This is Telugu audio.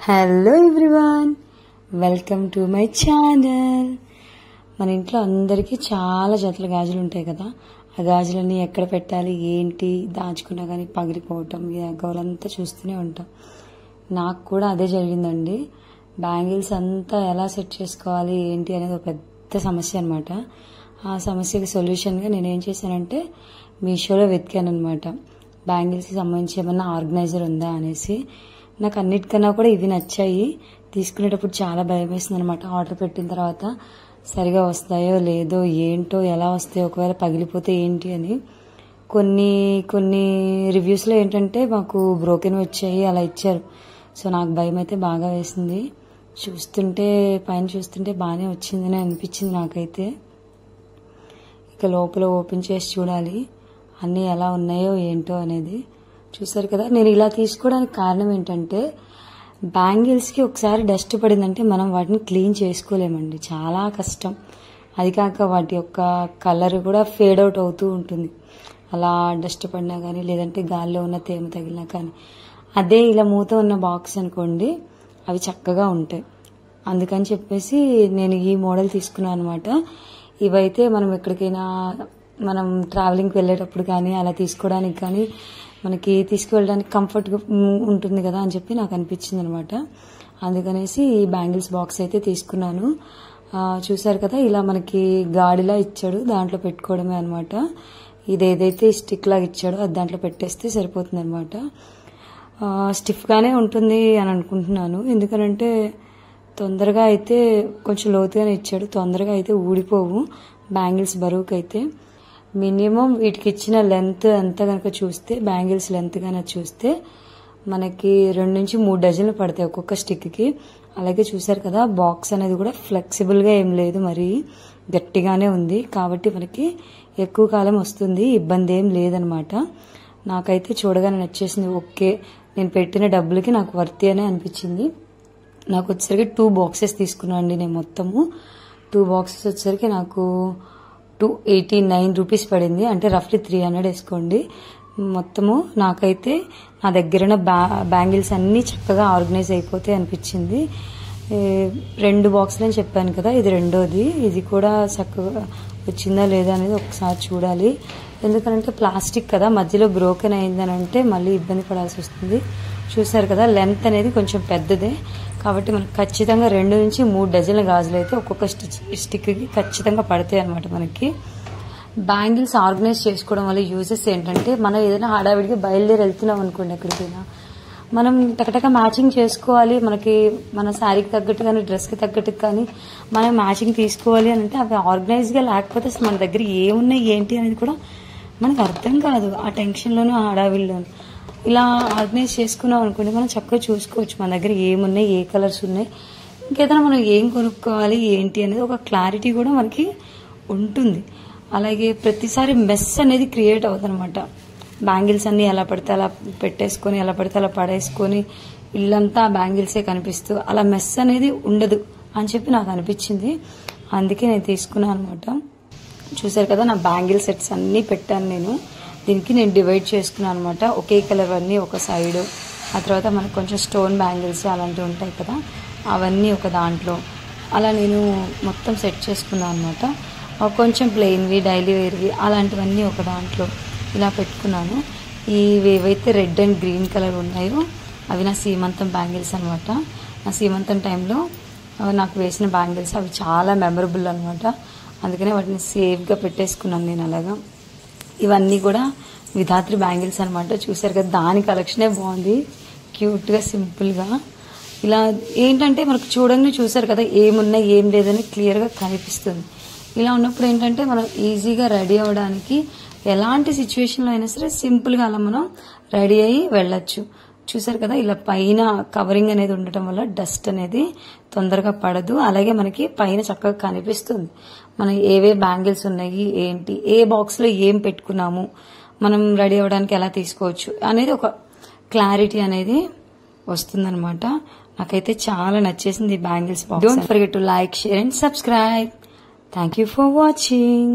Hello everyone, welcome to my channel. మన ఇంట్లో అందరికీ చాలా జతల గాజులు ఉంటాయి కదా. ఆ గాజులన్నీ ఎక్కడ పెట్టాలి, ఏంటి దాచుకున్నా కానీ పగిలిపోవటం, గోలంతా చూస్తూనే ఉంటాం. నాకు కూడా అదే జరిగిందండి. బ్యాంగిల్స్ అంతా ఎలా సెట్ చేసుకోవాలి ఏంటి అనేది ఒక పెద్ద సమస్య అనమాట. ఆ సమస్యకి సొల్యూషన్గా నేనేం చేశానంటే మీషోలో వెతికాను అనమాట. బ్యాంగిల్స్కి సంబంధించి ఏమన్నా ఆర్గనైజర్ ఉందా అనేసి. నాకు అన్నిటికన్నా కూడా ఇవి నచ్చాయి. తీసుకునేటప్పుడు చాలా భయం వేసింది అనమాట. ఆర్డర్ పెట్టిన తర్వాత సరిగా వస్తాయో లేదో, ఏంటో, ఎలా వస్తాయో, ఒకవేళ పగిలిపోతే ఏంటి అని. కొన్ని రివ్యూస్లో ఏంటంటే మాకు బ్రోకెన్ వచ్చాయి అలా ఇచ్చారు. సో నాకు భయం అయితే బాగా వేసింది. పైన చూస్తుంటే బాగానే వచ్చిందని అనిపించింది నాకైతే. ఇక లోపల ఓపెన్ చేసి చూడాలి అన్నీ ఎలా ఉన్నాయో ఏంటో అనేది. చూసారు కదా, నేను ఇలా తీసుకోవడానికి కారణం ఏంటంటే బ్యాంగిల్స్కి ఒకసారి డస్ట్ పడిందంటే మనం వాటిని క్లీన్ చేసుకోలేమండి, చాలా కష్టం. అది కాక వాటి యొక్క కలర్ కూడా ఫేడ్ అవుట్ అవుతూ ఉంటుంది అలా డస్ట్ పడినా కానీ, లేదంటే గాల్లో ఉన్న తేమ తగిలినా కానీ. అదే ఇలా మూత ఉన్న బాక్స్ అనుకోండి, అవి చక్కగా ఉంటాయి. అందుకని చెప్పేసి నేను ఈ మోడల్ తీసుకున్నాను అనమాట. ఇవైతే మనం ఎక్కడికైనా మనం ట్రావెలింగ్కి వెళ్ళేటప్పుడు కానీ అలా తీసుకోవడానికి కానీ మనకి తీసుకువెళ్ళడానికి కంఫర్ట్గా ఉంటుంది కదా అని చెప్పి నాకు అనిపించింది అనమాట. అందుకనేసి ఈ బ్యాంగిల్స్ బాక్స్ అయితే తీసుకున్నాను. చూసారు కదా, ఇలా మనకి గాడిలా ఇచ్చాడు, దాంట్లో పెట్టుకోవడమే అనమాట. ఇది ఏదైతే స్టిక్ లాగా ఇచ్చాడో అది దాంట్లో పెట్టేస్తే సరిపోతుంది అనమాట. స్టిఫ్గానే ఉంటుంది అని అనుకుంటున్నాను, ఎందుకనంటే తొందరగా అయితే కొంచెం లోతుగానే ఇచ్చాడు, తొందరగా అయితే ఊడిపోవు బ్యాంగిల్స్ బరువుకైతే. మినిమం వీటికి ఇచ్చిన లెంత్ అంతా కనుక చూస్తే, బ్యాంగిల్స్ లెంత్ కనుక చూస్తే మనకి 2 నుంచి 3 డజన్లు పడతాయి ఒక్కొక్క స్టిక్కి. అలాగే చూసారు కదా, బాక్స్ అనేది కూడా ఫ్లెక్సిబుల్గా ఏం లేదు, మరి గట్టిగానే ఉంది. కాబట్టి మనకి ఎక్కువ కాలం వస్తుంది, ఇబ్బంది ఏం లేదనమాట. నాకైతే చూడగానే నచ్చేసింది. ఓకే, నేను పెట్టిన డబ్బులకి నాకు వర్తి అనే అనిపించింది. నాకు వచ్చేసరికి 2 బాక్సెస్ తీసుకున్నాను అండి నేను. మొత్తము 2 బాక్సెస్ వచ్చేసరికి నాకు 289 రూపీస్ పడింది, అంటే రఫ్లీ 300 వేసుకోండి. మొత్తము నాకైతే నా దగ్గర బ్యాంగిల్స్ అన్నీ చక్కగా ఆర్గనైజ్ అయిపోతాయి అనిపించింది. 2 బాక్సులు అని చెప్పాను కదా, ఇది రెండోది. ఇది కూడా చక్కగా వచ్చిందా లేదా అనేది ఒకసారి చూడాలి. ఎందుకంటే ప్లాస్టిక్ కదా, మధ్యలో బ్రోకెన్ అయిందని అంటే మళ్ళీ ఇబ్బంది పడాల్సి వస్తుంది. చూసారు కదా, లెంత్ అనేది కొంచెం పెద్దదే. కాబట్టి మనకు ఖచ్చితంగా 2 నుంచి 3 డజన్ల గాజులు అయితే ఒక్కొక్క స్టిక్కి ఖచ్చితంగా పడతాయి అనమాట. మనకి బ్యాంగిల్స్ ఆర్గనైజ్ చేసుకోవడం వల్ల యూజెస్ ఏంటంటే, మనం ఏదైనా హడావిడిగా బయలుదేరి వెళ్తున్నాం అనుకోండి, ఎక్కడికైనా మనం టకటక మ్యాచింగ్ చేసుకోవాలి. మనకి మన శారీకి తగ్గట్టు కానీ డ్రెస్కి తగ్గట్టు కానీ మనం మ్యాచింగ్ తీసుకోవాలి అని అంటే అవి ఆర్గనైజ్గా లేకపోతే అసలు మన దగ్గర ఏమున్నాయి ఏంటి అనేది కూడా మనకు అర్థం కాదు. ఆ టెన్షన్లోనూ ఆ హడావిడిలోనూ ఇలా ఆర్గనైజ్ చేసుకున్నాం అనుకోండి, మనం చక్కగా చూసుకోవచ్చు మన దగ్గర ఏమున్నాయి, ఏ కలర్స్ ఉన్నాయి, ఇంకేదైనా మనం ఏం కొనుక్కోవాలి ఏంటి అనేది ఒక క్లారిటీ కూడా మనకి ఉంటుంది. అలాగే ప్రతిసారి మెస్ అనేది క్రియేట్ అవుతుంది అనమాట. బ్యాంగిల్స్ అన్ని ఎలా పడితే అలా పెట్టేసుకొని, ఎలా పడితే అలా పడేసుకొని ఇల్లంతా బ్యాంగిల్సే కనిపిస్తూ అలా మెస్ అనేది ఉండదు అని చెప్పి నాకు అనిపించింది. అందుకే నేను తీసుకున్నాను అనమాట. చూసారు కదా, నా బ్యాంగిల్ సెట్స్ అన్నీ పెట్టాను నేను. దీనికి నేను డివైడ్ చేసుకున్నాను అనమాట. ఒకే కలర్ అన్నీ ఒక సైడ్, ఆ తర్వాత మనకు కొంచెం స్టోన్ బ్యాంగిల్స్ అలాంటివి ఉంటాయి కదా, అవన్నీ ఒక దాంట్లో అలా నేను మొత్తం సెట్ చేసుకున్నాను అనమాట. కొంచెం ప్లెయిన్వి, డైలీ వేర్వి అలాంటివన్నీ ఒక దాంట్లో ఇలా పెట్టుకున్నాను. ఏవైతే రెడ్ అండ్ గ్రీన్ కలర్ ఉన్నాయో అవి నా సీమంతం బ్యాంగిల్స్ అనమాట. నా సీమంతం టైంలో నాకు వేసిన బ్యాంగిల్స్ అవి చాలా మెమరబుల్ అనమాట. అందుకనే వాటిని సేఫ్గా పెట్టేసుకున్నాను నేను అలాగా. ఇవన్నీ కూడా విధాత్రి బ్యాంగిల్స్ అనమాట. చూసారు కదా, దాని కలెక్షనే బాగుంది, క్యూట్గా సింపుల్గా. ఇలా ఏంటంటే మనకు చూసారు కదా, ఏమున్నాయి ఏం లేదని క్లియర్గా కనిపిస్తుంది. ఇలా ఉన్నప్పుడు ఏంటంటే మనం ఈజీగా రెడీ అవ్వడానికి ఎలాంటి సిచ్యువేషన్లో అయినా సరే సింపుల్గా అలా మనం రెడీ అయ్యి వెళ్ళొచ్చు. చూసారు కదా, ఇలా పైన కవరింగ్ అనేది ఉండటం వల్ల డస్ట్ అనేది తొందరగా పడదు. అలాగే మనకి పైన చక్కగా కనిపిస్తుంది మనం ఏవే బ్యాంగిల్స్ ఉన్నాయి ఏంటి, ఏ బాక్స్లో ఏం పెట్టుకున్నాము, మనం రెడీ అవ్వడానికి ఎలా తీసుకోవచ్చు అనేది ఒక క్లారిటీ అనేది వస్తుందన్నమాట. నాకైతే చాలా నచ్చేసింది ఈ bangles box. Don't forget to like, share and subscribe. Thank you for watching.